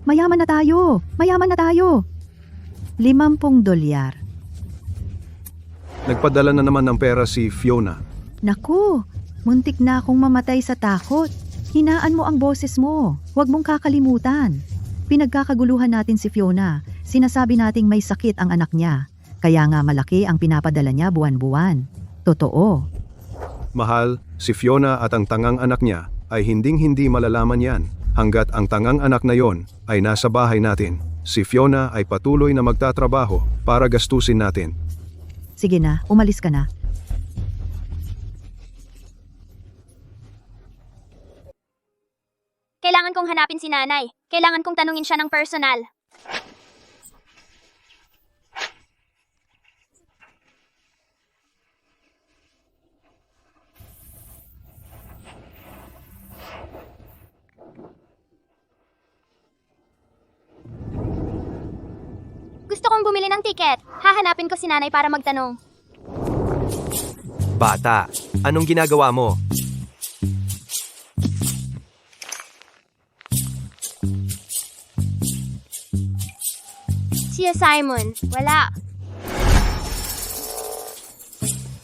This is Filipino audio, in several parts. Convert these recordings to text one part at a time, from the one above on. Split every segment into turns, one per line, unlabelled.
Mayaman na tayo! Mayaman na tayo! 50 dolyar.
Nagpadala na naman ng pera si Fiona.
Naku, muntik na akong mamatay sa takot. Hinaan mo ang boses mo. Huwag mong kakalimutan. Pinagkakaguluhan natin si Fiona. Sinasabi nating may sakit ang anak niya. Kaya nga malaki ang pinapadala niya buwan-buwan. Totoo.
Mahal, si Fiona at ang tangang anak niya ay hinding-hindi malalaman yan hanggat ang tangang anak na yon ay nasa bahay natin. Si Fiona ay patuloy na magtatrabaho para gastusin natin.
Sige na, umalis ka na.
Kailangan kong hanapin si nanay. Kailangan kong tanungin siya ng personal. Gusto kong bumili ng tiket. Hahanapin ko si nanay para magtanong.
Bata, anong ginagawa mo?
Siya Simon. Wala.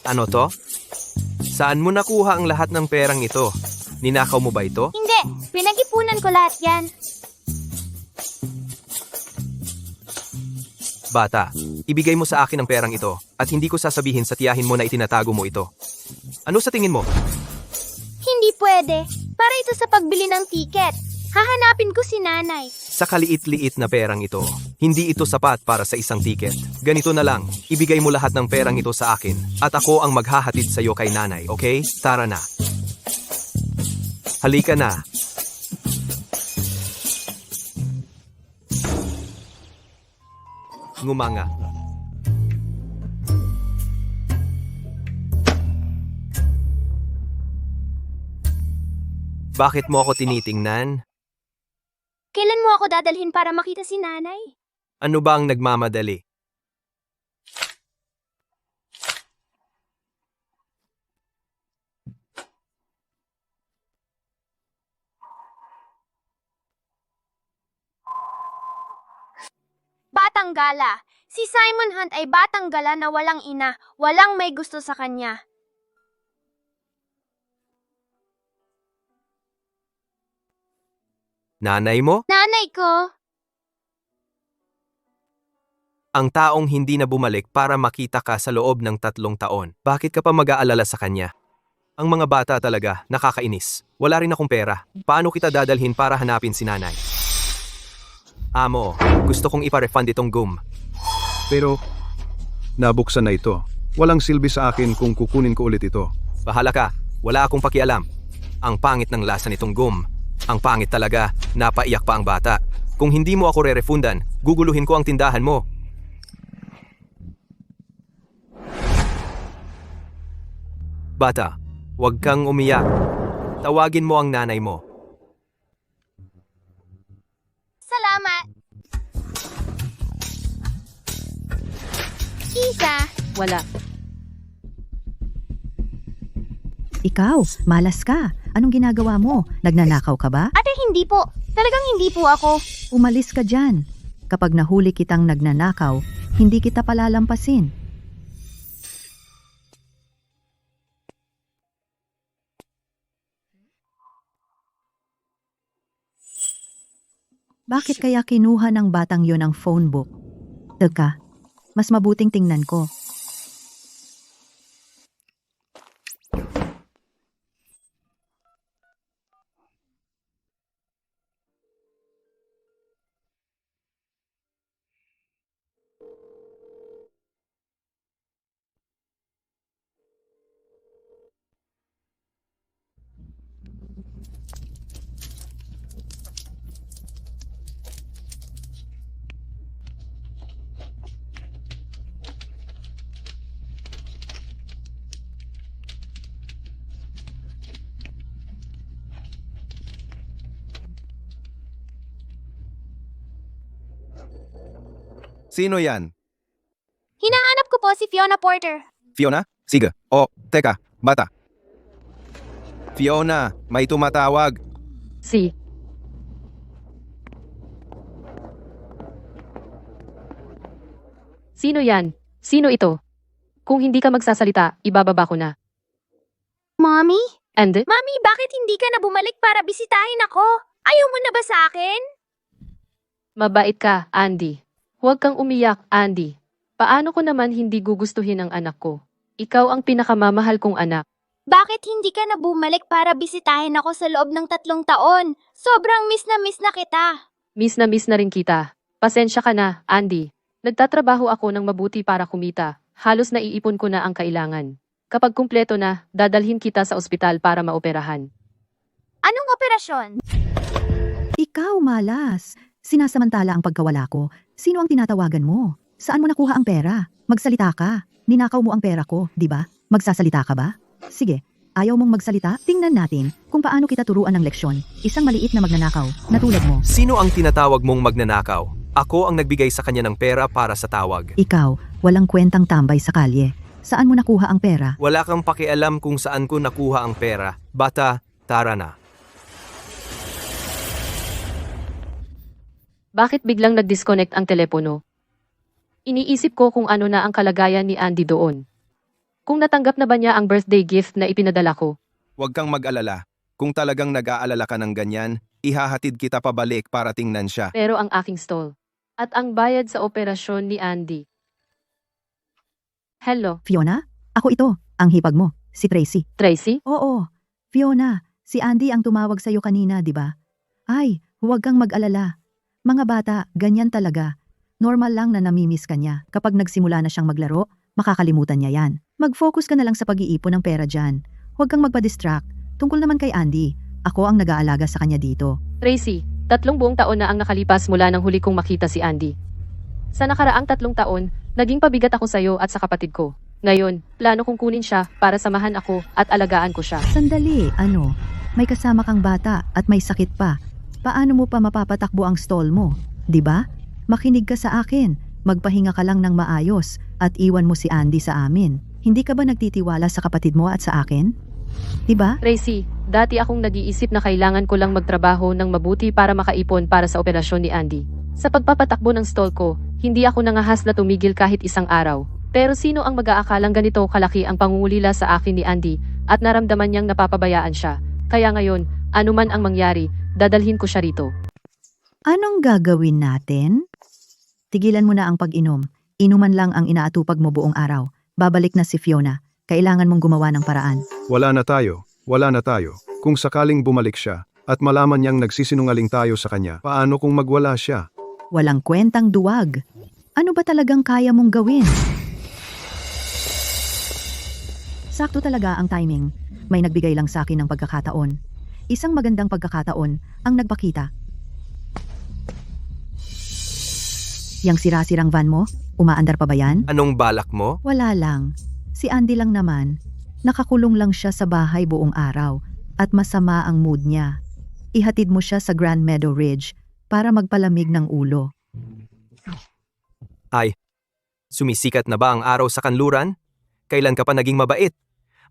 Ano to? Saan mo nakuha ang lahat ng perang ito? Ninakaw mo ba ito?
Hindi. Pinag-ipunan ko lahat yan.
Bata, ibigay mo sa akin ang perang ito at hindi ko sasabihin sa tiyahin mo na itinatago mo ito. Ano sa tingin mo?
Hindi pwede. Para ito sa pagbili ng tiket. Hahanapin ko si nanay.
Sa kaliit-liit na perang ito, hindi ito sapat para sa isang tiket. Ganito na lang, ibigay mo lahat ng perang ito sa akin at ako ang maghahatid sa iyo kay nanay, okay? Tara na. Halika na. Ngumanga. Bakit mo ako tinitingnan?
Kailan mo ako dadalhin para makita si nanay?
Ano ba ang nagmamadali?
Batang gala. Si Simon Hunt ay batang gala na walang ina, walang may gusto sa kanya.
Nanay mo?
Nanay ko!
Ang taong hindi na bumalik para makita ka sa loob ng 3 taon. Bakit ka pa mag-aalala sa kanya? Ang mga bata talaga, nakakainis. Wala rin akong pera. Paano kita dadalhin para hanapin si nanay? Amo, gusto kong ipa-refund itong gum.
Pero, nabuksan na ito. Walang silbi sa akin kung kukunin ko ulit ito.
Bahala ka, wala akong pakialam. Ang pangit ng lasa nitong gum. Ang pangit talaga, napaiyak pa ang bata. Kung hindi mo ako re-refundan, guguluhin ko ang tindahan mo. Bata, huwag kang umiyak. Tawagin mo ang nanay mo.
Salamat! Isa!
Wala. Ikaw, malas ka. Anong ginagawa mo? Nagnanakaw ka ba?
Ate, hindi po. Talagang hindi po ako.
Umalis ka dyan. Kapag nahuli kitang nagnanakaw, hindi kita palalampasin. Bakit kaya kinuha ng batang yon ang phone book? Teka, mas mabuting tingnan ko.
Sino yan?
Hinahanap ko po si Fiona Porter.
Fiona? Sige. Oh, teka, bata. Fiona, may tumatawag.
Si.
Sino yan? Sino ito? Kung hindi ka magsasalita, ibababa ko na.
Mommy?
And?
Mommy, bakit hindi ka na bumalik para bisitahin ako? Ayaw mo na ba sa akin?
Mabait ka, Andy. Huwag kang umiyak, Andy. Paano ko naman hindi gugustuhin ang anak ko? Ikaw ang pinakamamahal kong anak.
Bakit hindi ka na bumalik para bisitahin ako sa loob ng 3 taon? Sobrang miss na kita.
Miss na rin kita. Pasensya ka na, Andy. Nagtatrabaho ako ng mabuti para kumita. Halos naiipon ko na ang kailangan. Kapag kumpleto na, dadalhin kita sa ospital para maoperahan.
Anong operasyon?
Ikaw, malas. Sinasamantala ang pagkawala ko. Sino ang tinatawagan mo? Saan mo nakuha ang pera? Magsalita ka. Ninakaw mo ang pera ko, di ba? Magsasalita ka ba? Sige, ayaw mong magsalita? Tingnan natin kung paano kita turuan ng leksyon. Isang maliit na magnanakaw, na tulad mo.
Sino ang tinatawag mong magnanakaw? Ako ang nagbigay sa kanya ng pera para sa tawag.
Ikaw, walang kwentang tambay sa kalye. Saan mo nakuha ang pera?
Wala kang pakialam kung saan ko nakuha ang pera. Bata, tara na.
Bakit biglang nag-disconnect ang telepono? Iniisip ko kung ano na ang kalagayan ni Andy doon. Kung natanggap na ba niya ang birthday gift na ipinadala ko.
Huwag kang mag-alala. Kung talagang nag-aalala ka ng ganyan, ihahatid kita pabalik para tingnan siya.
Pero ang aking stall. At ang bayad sa operasyon ni Andy. Hello,
Fiona? Ako ito, ang hipag mo, si Tracy.
Tracy?
Oo, Fiona, si Andy ang tumawag sa'yo kanina, di ba? Ay, huwag kang mag-alala. Mga bata, ganyan talaga. Normal lang na namimiss ka niya. Kapag nagsimula na siyang maglaro, makakalimutan niya yan. Mag-focus ka na lang sa pag-iipon ng pera dyan. Huwag kang magpa-distract. Tungkol naman kay Andy, ako ang nag-aalaga sa kanya dito.
Tracy, 3 buong taon na ang nakalipas mula nang huli kong makita si Andy. Sa nakaraang 3 taon, naging pabigat ako sa'yo at sa kapatid ko. Ngayon, plano kong kunin siya para samahan ako at alagaan ko siya.
Sandali, ano? May kasama kang bata at may sakit pa. Paano mo pa mapapatakbo ang stall mo? 'Di ba? Makinig ka sa akin. Magpahinga ka lang ng maayos at iwan mo si Andy sa amin. Hindi ka ba nagtitiwala sa kapatid mo at sa akin? 'Di ba?
Tracy, dati akong nag-iisip na kailangan ko lang magtrabaho ng mabuti para makaipon para sa operasyon ni Andy. Sa pagpapatakbo ng stall ko, hindi ako nangahas na tumigil kahit isang araw. Pero sino ang mag-aakalang ganito kalaki ang pangungulila sa akin ni Andy at naramdaman niyang napapabayaan siya. Kaya ngayon, anuman ang mangyari, dadalhin ko siya rito.
Anong gagawin natin? Tigilan mo na ang pag-inom. Inuman lang ang inaatupag mo buong araw. Babalik na si Fiona. Kailangan mong gumawa ng paraan.
Wala na tayo. Kung sakaling bumalik siya at malaman niyang nagsisinungaling tayo sa kanya, paano kung magwala siya?
Walang kwentang duwag. Ano ba talagang kaya mong gawin? Sakto talaga ang timing. May nagbigay lang sa akin ng pagkakataon. Isang magandang pagkakataon ang nagpakita. Yang sira-sirang van mo, umaandar pa ba yan?
Anong balak mo?
Wala lang. Si Andy lang naman. Nakakulong lang siya sa bahay buong araw at masama ang mood niya. Ihatid mo siya sa Grand Meadow Ridge para magpalamig ng ulo.
Ay, sumisikat na ba ang araw sa kanluran? Kailan ka pa naging mabait?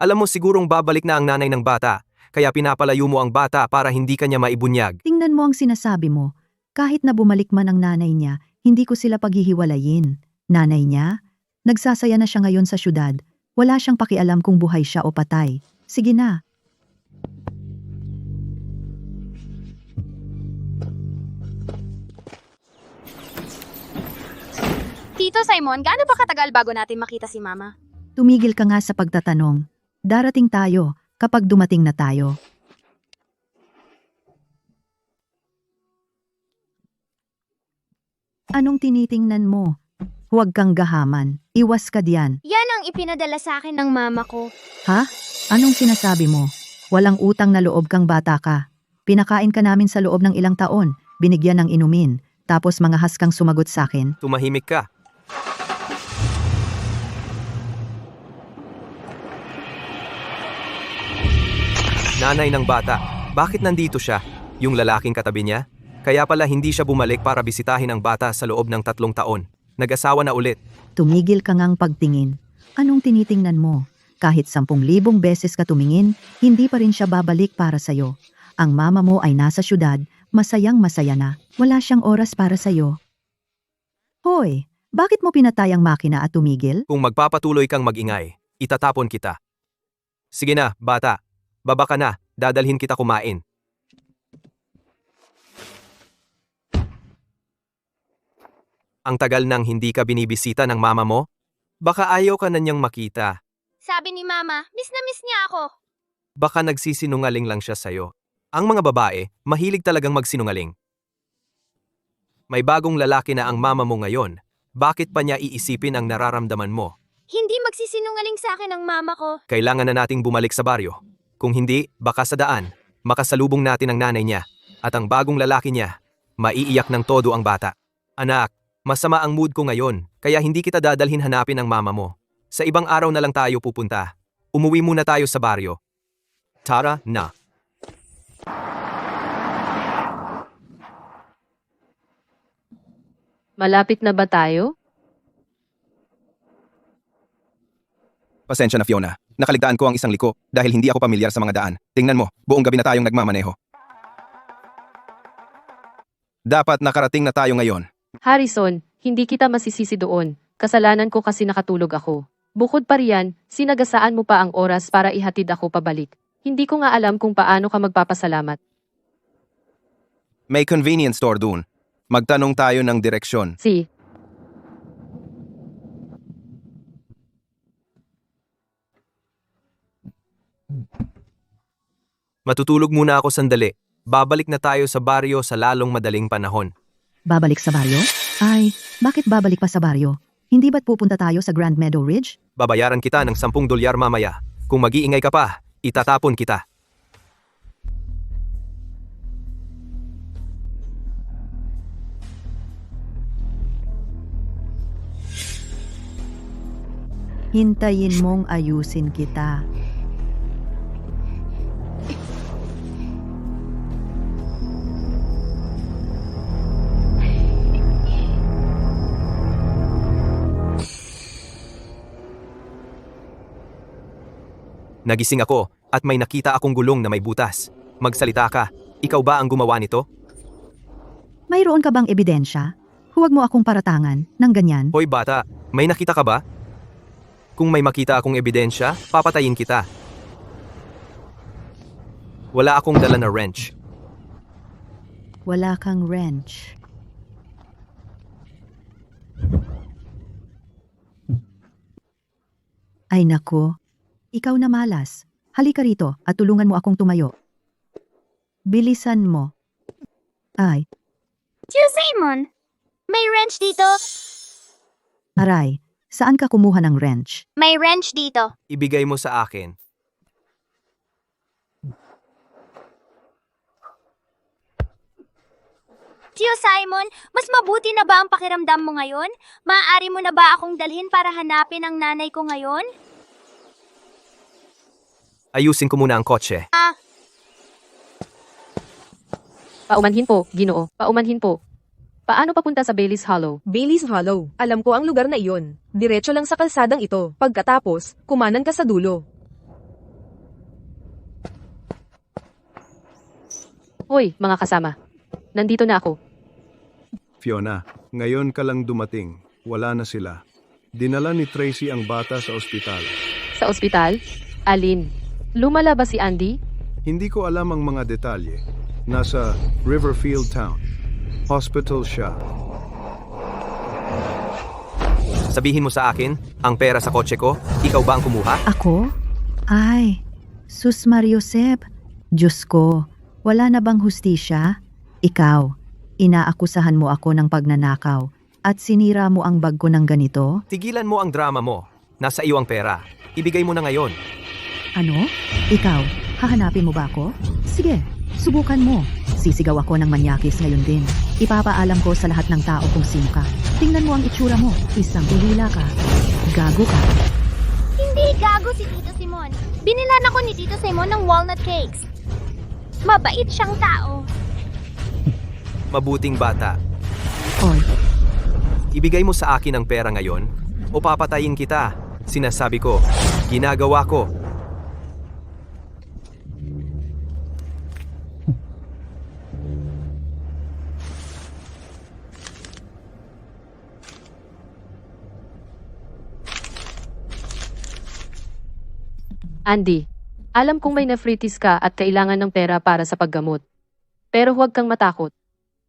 Alam mo sigurong babalik na ang nanay ng bata, kaya pinapalayo mo ang bata para hindi kanya maibunyag.
Tingnan mo ang sinasabi mo. Kahit na bumalik man ang nanay niya, hindi ko sila paghihiwalayin. Nanay niya? Nagsasaya na siya ngayon sa syudad. Wala siyang pakialam kung buhay siya o patay. Sige na.
Tito Simon, gaano ba katagal bago natin makita si Mama?
Tumigil ka nga sa pagtatanong. Darating tayo kapag dumating na tayo. Anong tinitingnan mo? Huwag kang gahaman. Iwas ka diyan.
Yan ang ipinadala sa akin ng mama ko.
Ha? Anong sinasabi mo? Walang utang na loob kang bata ka. Pinakain ka namin sa loob ng ilang taon. Binigyan ng inumin. Tapos mga has kang sumagot sa akin.
Tumahimik ka. Nanay ng bata, bakit nandito siya? Yung lalaking katabi niya? Kaya pala hindi siya bumalik para bisitahin ang bata sa loob ng 3 taon. Nag-asawa na ulit.
Tumigil ka ngang pagtingin. Anong tinitingnan mo? Kahit 10,000 beses ka tumingin, hindi pa rin siya babalik para sa'yo. Ang mama mo ay nasa syudad, masayang masaya na. Wala siyang oras para sa'yo. Hoy, Bakit mo pinatay ang makina at tumigil?
Kung magpapatuloy kang magingay, itatapon kita. Sige na, bata. Baba ka na, dadalhin kita kumain. Ang tagal nang hindi ka binibisita ng mama mo? Baka ayaw ka na niyang makita.
Sabi ni Mama, miss na miss niya ako.
Baka nagsisinungaling lang siya sa'yo. Ang mga babae, mahilig talagang magsinungaling. May bagong lalaki na ang mama mo ngayon. Bakit pa niya iisipin ang nararamdaman mo?
Hindi magsisinungaling sa akin ang mama ko.
Kailangan na nating bumalik sa baryo. Kung hindi, baka sa daan, makasalubong natin ang nanay niya at ang bagong lalaki niya. Maiiyak ng todo ang bata. Anak, masama ang mood ko ngayon, kaya hindi kita dadalhin hanapin ang mama mo. Sa ibang araw na lang tayo pupunta. Umuwi muna tayo sa baryo. Tara na.
Malapit na ba tayo?
Pasensya na Fiona, nakaligtaan ko ang isang liko dahil hindi ako pamilyar sa mga daan. Tingnan mo, buong gabi na tayong nagmamaneho. Dapat nakarating na tayo ngayon.
Harrison, hindi kita masisisi doon. Kasalanan ko kasi nakatulog ako. Bukod pa riyan, sinagasaan mo pa ang oras para ihatid ako pabalik. Hindi ko nga alam kung paano ka magpapasalamat.
May convenience store dun. Magtanong tayo ng direksyon.
Si,
Matutulog muna ako sandali. Babalik na tayo sa baryo sa lalong madaling panahon.
Babalik sa baryo? Ay, bakit babalik pa sa baryo? Hindi ba't pupunta tayo sa Grand Meadow Ridge?
Babayaran kita ng $10 mamaya. Kung mag-iingay ka pa, itatapon kita.
Hintayin mong ayusin kita.
Nagising ako at may nakita akong gulong na may butas. Magsalita ka. Ikaw ba ang gumawa nito?
Mayroon ka bang ebidensya? Huwag mo akong paratangan ng ganyan.
Hoy bata, may nakita ka ba? Kung may makita akong ebidensya, papatayin kita. Wala akong dala na wrench.
Wala kang wrench. Ay nako, ikaw na malas. Halika rito at tulungan mo akong tumayo. Bilisan mo. Ay,
Tio Simon, may wrench dito.
aray, saan ka kumuha ng wrench?
May wrench dito.
Ibigay mo sa akin.
Tio Simon, mas mabuti na ba ang pakiramdam mo ngayon? Maaari mo na ba akong dalhin para hanapin ang nanay ko ngayon?
Ayusin ko muna ang kotse.
paumanhin po, Ginoo, paumanhin po. Paano papunta sa Bailey's Hollow?
Bailey's Hollow. Alam ko ang lugar na iyon. Diretso lang sa kalsadang ito. Pagkatapos, kumanan ka sa dulo.
Hoy, mga kasama. Nandito na ako.
Fiona, ngayon ka lang dumating. Wala na sila. Dinala ni Tracy ang bata sa ospital.
Sa ospital? Alin? Lumala ba si Andy?
Hindi ko alam ang mga detalye. Nasa Riverfield Town. Hospital siya.
Sabihin mo sa akin, ang pera sa kotse ko, ikaw ba ang kumuha?
Ako? Ay, Sus Mariosep. Diyos ko, wala na bang hustisya? Ikaw, inaakusahan mo ako ng pagnanakaw at sinira mo ang bag ko ng ganito?
Tigilan mo ang drama mo. Nasa iyo ang pera. Ibigay mo na ngayon.
Ano? Ikaw, hahanapin mo ba ako? Sige, subukan mo. Sisigaw ako ng manyakis ngayon din. Ipapaalam ko sa lahat ng tao kung sino ka. Tingnan mo ang itsura mo. Isang ulila ka. Gago ka.
Hindi gago si Tito Simon. Binilan ako ni Tito Simon ng walnut cakes. Mabait siyang tao.
Mabuting bata.
Oy,
Ibigay mo sa akin ang pera ngayon o papatayin kita. Sinasabi ko, ginagawa ko.
Andy, alam kong may nefritis ka at kailangan ng pera para sa paggamot. Pero huwag kang matakot.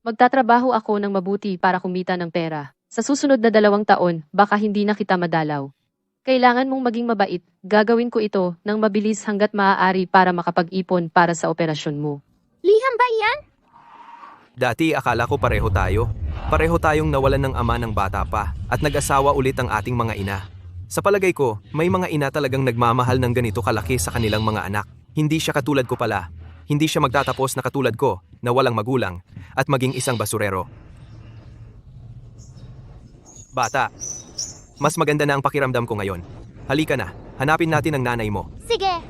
Magtatrabaho ako ng mabuti para kumita ng pera. Sa susunod na 2 taon, baka hindi na kita madalaw. Kailangan mong maging mabait. Gagawin ko ito ng mabilis hanggat maaari para makapag-ipon para sa operasyon mo.
Liham ba yan?
Dati akala ko pareho tayo. Pareho tayong nawalan ng ama ng bata pa at nag-asawa ulit ang ating mga ina. Sa palagay ko, may mga ina talagang nagmamahal ng ganito kalaki sa kanilang mga anak. Hindi siya katulad ko pala. Hindi siya magtatapos na katulad ko, na walang magulang, at maging isang basurero. Bata, mas maganda na ang pakiramdam ko ngayon. Halika na, hanapin natin ang nanay mo.
Sige.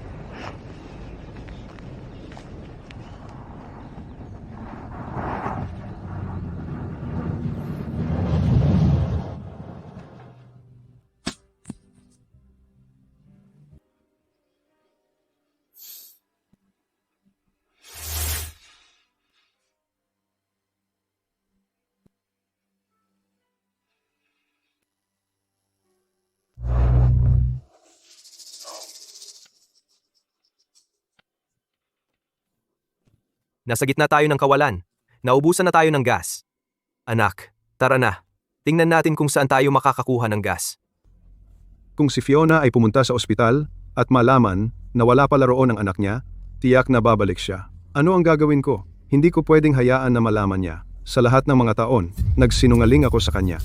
Nasa gitna tayo ng kawalan. Naubusan na tayo ng gas. Anak, tara na. Tingnan natin kung saan tayo makakakuha ng gas.
Kung si Fiona ay pumunta sa ospital at malaman na wala pala roon ang anak niya, tiyak na babalik siya. Ano ang gagawin ko? Hindi ko pwedeng hayaan na malaman niya. Sa lahat ng mga taon, nagsinungaling ako sa kanya.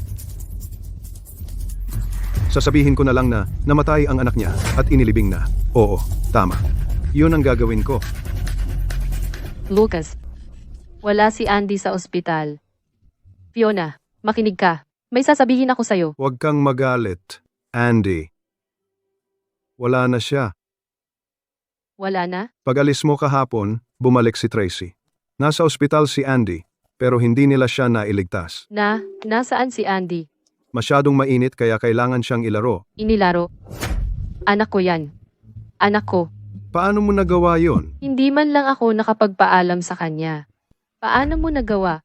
Sasabihin ko na lang na namatay ang anak niya at inilibing na. Oo, tama. Yun ang gagawin ko.
Lucas, wala si Andy sa ospital. Fiona, makinig ka. May sasabihin ako sa'yo.
Huwag kang magalit, Andy. Wala na siya.
Wala na?
Pag-alis mo kahapon, bumalik si Tracy. Nasa ospital si Andy, pero hindi nila siya nailigtas.
Nasaan si Andy?
Masyadong mainit kaya kailangan siyang ilaro.
Inilaro. Anak ko yan. Anak ko.
Paano mo nagawa yon?
Hindi man lang ako nakapagpaalam sa kanya. Paano mo nagawa?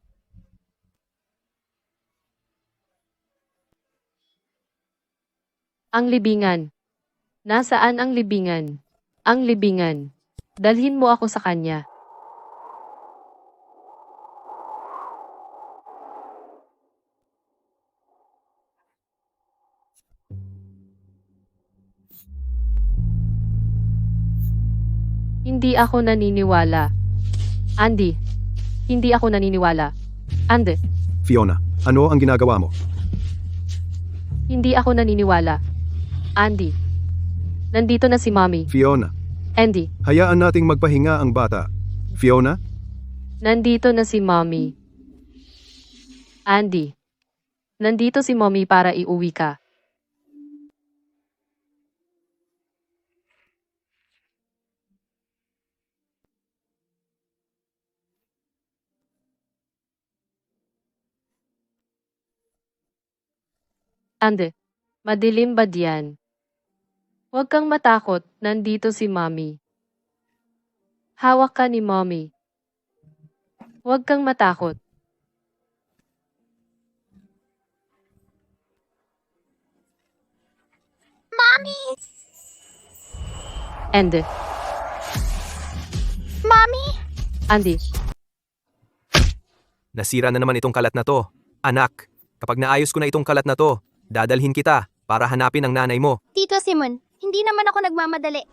Ang libingan. Nasaan ang libingan? Ang libingan. Dalhin mo ako sa kanya. Hindi ako naniniwala. Andy, hindi ako naniniwala. Andy,
Fiona, ano ang ginagawa mo?
hindi ako naniniwala. Andy, nandito na si Mommy.
Fiona,
Andy,
hayaan nating magpahinga ang bata. Fiona,
nandito na si Mommy. Andy, nandito si Mommy para iuwi ka. Andy, madilim ba diyan? Huwag kang matakot, nandito si Mommy. Hawak ka ni Mommy. Huwag kang matakot.
Mommy!
Andy,
Mommy!
Andy,
Nasira na naman itong kalat na to. Anak, kapag naayos ko na itong kalat na to, dadalhin kita para hanapin ang nanay mo.
Tito Simon, hindi naman ako nagmamadali.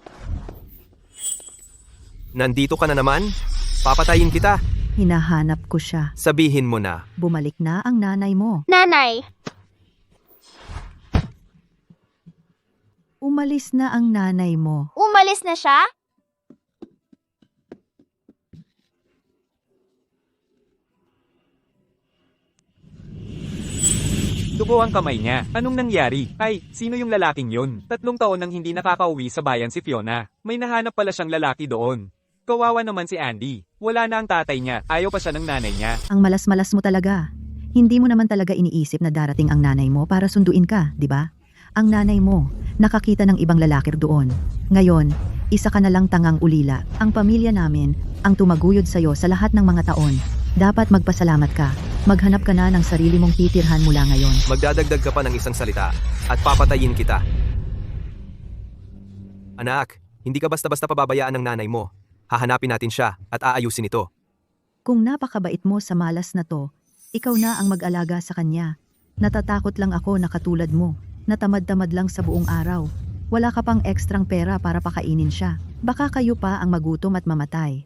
Nandito ka na naman? Papatayin kita.
Hinahanap ko siya.
Sabihin mo na.
Bumalik na ang nanay mo.
Nanay!
Umalis na ang nanay mo.
Umalis na siya?
Dugo ang kamay niya. Anong nangyari? Ay, sino yung lalaking yun? 3 taon nang hindi nakakauwi sa bayan si Fiona. May nahanap pala siyang lalaki doon. Kawawa naman si Andy. Wala na ang tatay niya. Ayaw pa siya ng nanay niya.
Ang malas-malas mo talaga. Hindi mo naman talaga iniisip na darating ang nanay mo para sunduin ka, di ba? Ang nanay mo, nakakita ng ibang lalaki doon. Ngayon, isa ka na lang tangang ulila. Ang pamilya namin, ang tumaguyod sa'yo sa lahat ng mga taon. Dapat magpasalamat ka. Maghanap ka na ng sarili mong titirhan mula ngayon.
Magdadagdag ka pa ng isang salita at papatayin kita. Anak, Hindi ka basta-basta pababayaan ng nanay mo. Hahanapin natin siya at aayusin ito.
Kung napakabait mo sa malas na to, ikaw na ang mag-alaga sa kanya. Natatakot lang ako na katulad mo, natamad-tamad lang sa buong araw. Wala ka pang ekstrang pera para pakainin siya. Baka kayo pa ang magutom at mamatay.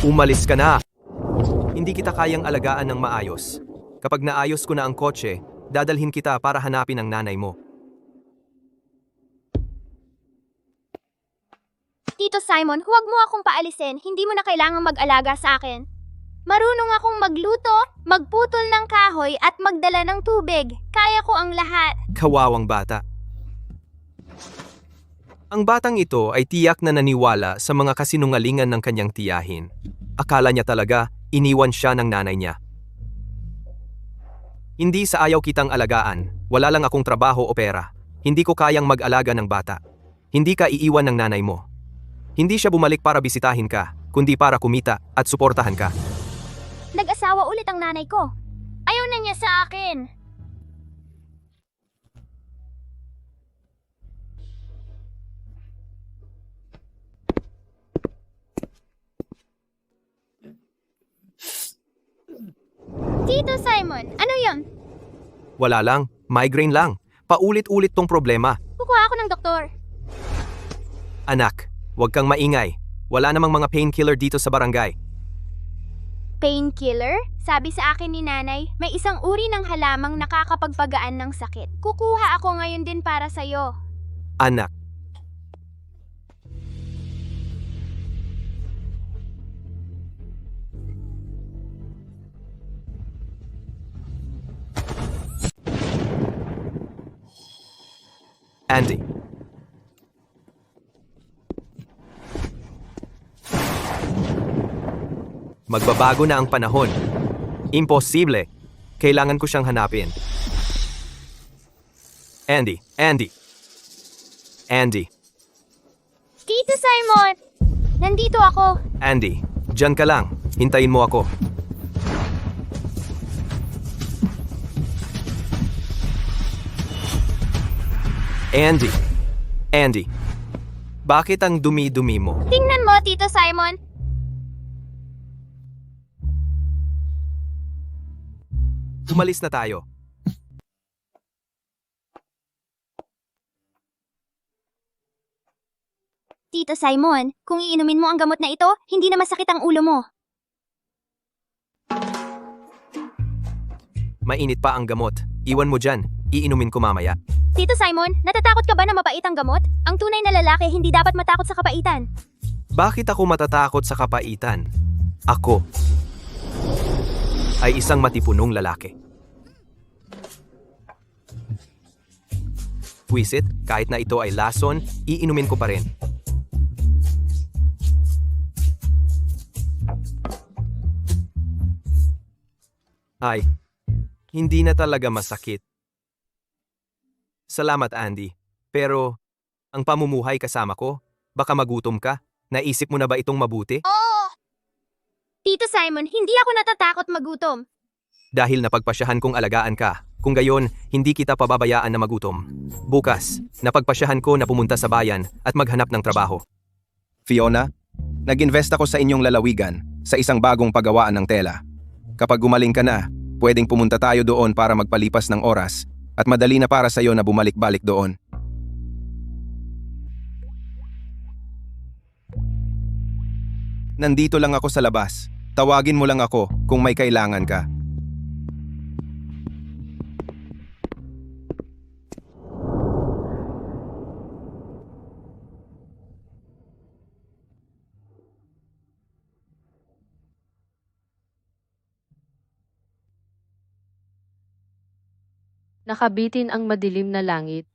Umalis ka na! Hindi kita kayang alagaan ng maayos. Kapag naayos ko na ang kotse, dadalhin kita para hanapin ang nanay mo.
Tito Simon, huwag mo akong paalisin. Hindi mo na kailangang mag-alaga sa akin. Marunong akong magluto, magputol ng kahoy at magdala ng tubig. Kaya ko ang lahat.
Kawawang bata. Ang batang ito ay tiyak na naniwala sa mga kasinungalingan ng kanyang tiyahin. Akala niya talaga, iniwan siya ng nanay niya. Hindi sa ayaw kitang alagaan, wala lang akong trabaho o pera. Hindi ko kayang mag-alaga ng bata. Hindi ka iiwan ng nanay mo. Hindi siya bumalik para bisitahin ka, kundi para kumita at suportahan ka.
Nag-asawa ulit ang nanay ko. Ayaw na niya sa akin. Tito Simon, ano yon?
Wala lang, migraine lang. Paulit-ulit tong problema.
Kukuha ako ng doktor.
Anak, huwag kang maingay. Wala namang mga painkiller dito sa barangay.
Painkiller? Sabi sa akin ni nanay, may isang uri ng halamang nakakapagpagaan ng sakit. Kukuha ako ngayon din para sa'yo.
Anak, Andy. Magbabago na ang panahon. Imposible. Kailangan ko siyang hanapin. Andy.
Tito Simon! Nandito ako.
Andy, dyan ka lang. Hintayin mo ako. Andy. Bakit ang dumi-dumi mo?
Tingnan mo, Tito Simon.
Umalis na tayo.
Tito Simon, kung iinumin mo ang gamot na ito, hindi na masakit ang ulo mo.
Mainit pa ang gamot. Iwan mo dyan. Iinumin ko mamaya.
Tito Simon, natatakot ka ba na mapait ang gamot? Ang tunay na lalaki hindi dapat matakot sa kapaitan.
Bakit ako matatakot sa kapaitan? Ako ay isang matipunong lalaki. Puwisit, kahit na ito ay lason, iinumin ko pa rin. Ay, hindi na talaga masakit. Salamat, Andy. Pero, ang pamumuhay kasama ko, baka magutom ka? Naisip mo na ba itong mabuti?
Oo! Tito Simon, hindi ako natatakot magutom.
Dahil napagpasyahan kong alagaan ka. Kung gayon, hindi kita pababayaan na magutom. Bukas, napagpasyahan ko na pumunta sa bayan at maghanap ng trabaho.
Fiona, nag-invest ako sa inyong lalawigan sa isang bagong pagawaan ng tela. Kapag gumaling ka na, pwedeng pumunta tayo doon para magpalipas ng oras at madali na para sa'yo na bumalik-balik doon. Nandito lang ako sa labas. Tawagin mo lang ako kung may kailangan ka.
Nakabitin ang madilim na langit.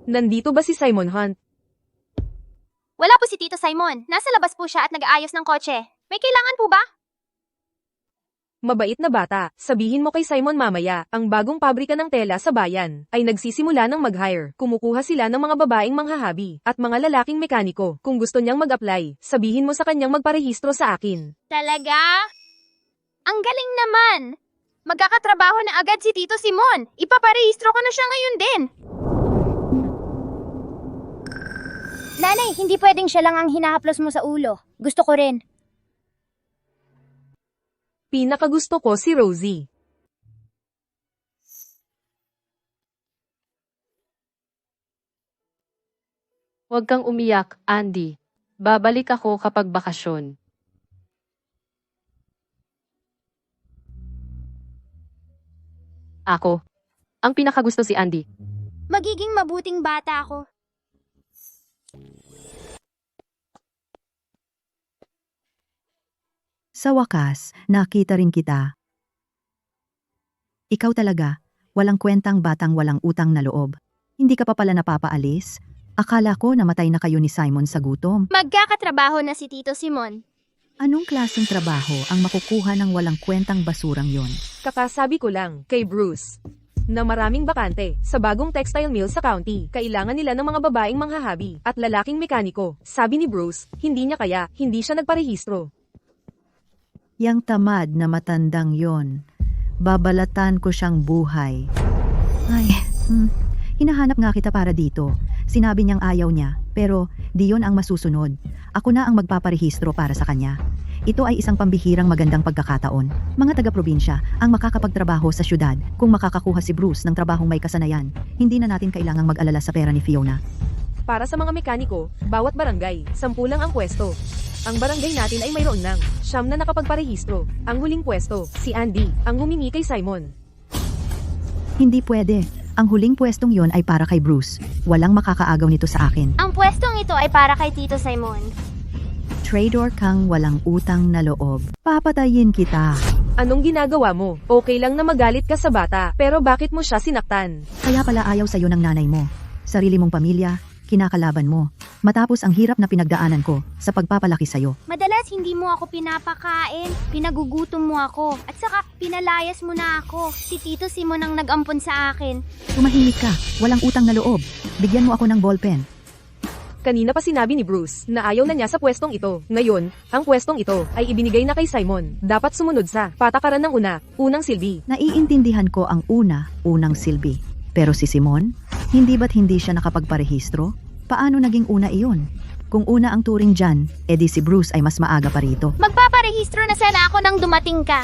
Nandito ba si Simon Hunt?
Wala po si Tito Simon. Nasa labas po siya at nag-aayos ng kotse. May kailangan po ba?
Mabait na bata. Sabihin mo kay Simon mamaya, ang bagong pabrika ng tela sa bayan ay nagsisimula ng mag-hire. Kumukuha sila ng mga babaeng manghahabi at mga lalaking mekaniko. Kung gusto niyang mag-apply, sabihin mo sa kanyang magparehistro sa akin.
Talaga? Ang galing naman! Magkakatrabaho na agad si Tito Simon. Ipaparehistro ko na siya ngayon din. Nanay, hindi pwedeng siya lang ang hinahaplos mo sa ulo. Gusto ko rin.
Pinakagusto ko si Rosie.
Huwag kang umiyak, Andy. Babalik ako kapag bakasyon. Ako. Ang pinakagusto si Andy.
Magiging mabuting bata ako.
Sa wakas, nakita rin kita. Ikaw talaga, walang kwentang batang walang utang na loob. Hindi ka pa pala napapaalis? Akala ko namatay na kayo ni Simon sa gutom.
Magkakatrabaho na si Tito Simon.
Anong klaseng trabaho ang makukuha ng walang kwentang basurang yon?
Kakasabi ko lang, kay Bruce, na maraming bakante sa bagong textile mill sa county. Kailangan nila ng mga babaeng manghahabi at lalaking mekaniko. Sabi ni Bruce, hindi niya kaya, hindi siya nagparehistro.
Yang tamad na matandang yon. Babalatan ko siyang buhay. Ay, hinahanap nga kita para dito. Sinabi niyang ayaw niya, pero di yon ang masusunod. Ako na ang magpaparehistro para sa kanya. Ito ay isang pambihirang magandang pagkakataon. Mga taga-probinsya ang makakapagtrabaho sa syudad kung makakakuha si Bruce ng trabahong may kasanayan. Hindi na natin kailangang mag-alala sa pera ni Fiona.
Para sa mga mekaniko, bawat barangay, 10 lang ang pwesto. Ang barangay natin ay mayroon ng 9 na nakapagparehistro. Ang huling pwesto, si Andy, ang humingi kay Simon.
Hindi pwede. Ang huling pwestong yon ay para kay Bruce. Walang makakaagaw nito sa akin.
Ang pwestong ito ay para kay Tito Simon.
Trader kang walang utang na loob. Papatayin kita.
Anong ginagawa mo? Okay lang na magalit ka sa bata, pero bakit mo siya sinaktan?
Kaya pala ayaw sa'yo ng nanay mo. Sarili mong pamilya, kinakalaban mo. Matapos ang hirap na pinagdaanan ko sa pagpapalaki sa'yo.
Madalas hindi mo ako pinapakain, pinagugutom mo ako, at saka pinalayas mo na ako. Si Tito Simon ang nag-ampon sa akin.
Tumahimik ka, walang utang na loob. Bigyan mo ako ng ballpen.
Kanina pa sinabi ni Bruce na ayaw na niya sa pwestong ito. Ngayon, ang pwestong ito ay ibinigay na kay Simon. Dapat sumunod sa patakaran ng unang silbi.
Naiintindihan ko ang unang silbi. Pero si Simon, hindi ba't hindi siya nakapagparehistro? Paano naging una iyon? Kung una ang turing dyan, edi si Bruce ay mas maaga pa rito.
Magpaparehistro na sana ako nang dumating ka.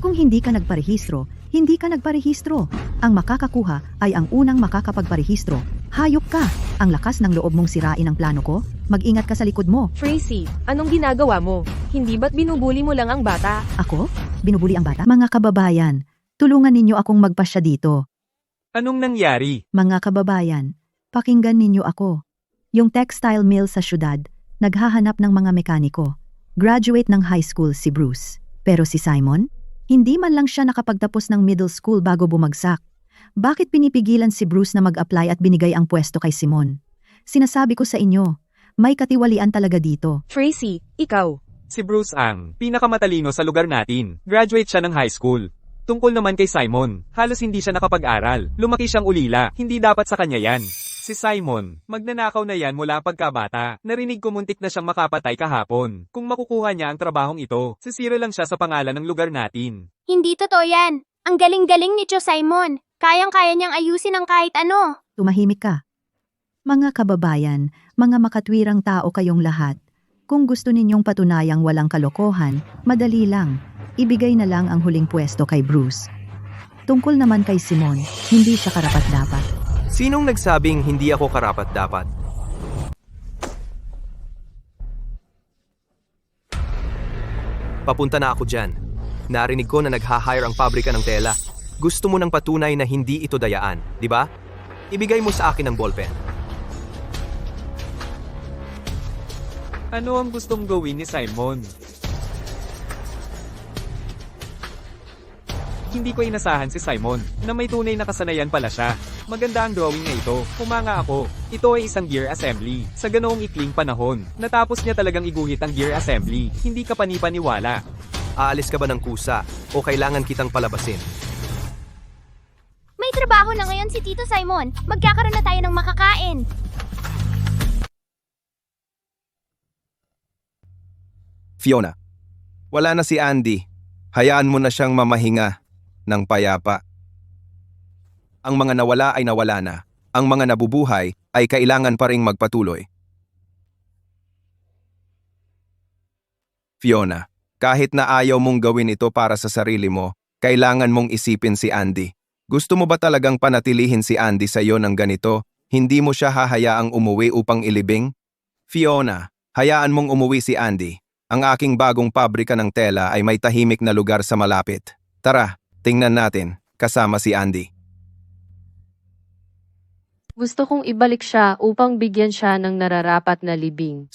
Kung hindi ka nagparehistro, hindi ka nagparehistro. Ang makakakuha ay ang unang makakapagparehistro. Hayop ka! Ang lakas ng loob mong sirain ang plano ko? Mag-ingat ka sa likod mo.
Tracy, anong ginagawa mo? Hindi ba't binubuli mo lang ang bata?
Ako? Binubuli ang bata? Mga kababayan, tulungan ninyo akong magpasya dito.
Anong nangyari?
Mga kababayan, pakinggan ninyo ako. Yung textile mill sa syudad, naghahanap ng mga mekaniko. Graduate ng high school si Bruce. Pero si Simon, hindi man lang siya nakapagtapos ng middle school bago bumagsak. Bakit pinipigilan si Bruce na mag-apply at binigay ang pwesto kay Simon? Sinasabi ko sa inyo, may katiwalian talaga dito.
Tracy, ikaw.
Si Bruce ang pinakamatalino sa lugar natin. Graduate siya ng high school. Tungkol naman kay Simon, halos hindi siya nakapag-aral. Lumaki siyang ulila, hindi dapat sa kanya yan. Si Simon, magnanakaw na yan mula pagkabata. Narinig ko muntik na siyang makapatay kahapon. Kung makukuha niya ang trabahong ito, sisira lang siya sa pangalan ng lugar natin.
Hindi totoo yan. Ang galing-galing ni Tio Simon. Kayang-kaya niyang ayusin ang kahit ano.
Tumahimik ka. Mga kababayan, mga makatwirang tao kayong lahat. Kung gusto ninyong patunayang walang kalokohan, madali lang. Ibigay na lang ang huling pwesto kay Bruce. Tungkol naman kay Simon, hindi siya karapat-dapat.
Sinong nagsabing hindi ako karapat-dapat? Papunta na ako dyan. Narinig ko na nagha-hire ang pabrika ng tela. Gusto mo ng patunay na hindi ito dayaan, di ba? Ibigay mo sa akin ang ballpen.
Ano ang gustong gawin ni Simon? Hindi ko inasahan si Simon, na may tunay na kasanayan pala siya. Maganda ang drawing na ito. Humanga ako. Ito ay isang gear assembly. Sa ganoong ikling panahon, natapos niya talagang iguhit ang gear assembly. Hindi ka panipaniwala.
Aalis ka ba ng kusa o kailangan kitang palabasin?
May trabaho na ngayon si Tito Simon. Magkakaroon na tayo ng makakain.
Fiona, wala na si Andy. Hayaan mo na siyang mamahinga ng payapa. Ang mga nawala ay nawala na. Ang mga nabubuhay ay kailangan pa ring magpatuloy. Fiona, kahit na ayaw mong gawin ito para sa sarili mo, kailangan mong isipin si Andy. Gusto mo ba talagang panatilihin si Andy sa iyo ng ganito? Hindi mo siya hahayaang umuwi upang ilibing? Fiona, hayaan mong umuwi si Andy. Ang aking bagong pabrika ng tela ay may tahimik na lugar sa malapit. Tara, tingnan natin, kasama si Andy.
Gusto kong ibalik siya upang bigyan siya ng nararapat na libing.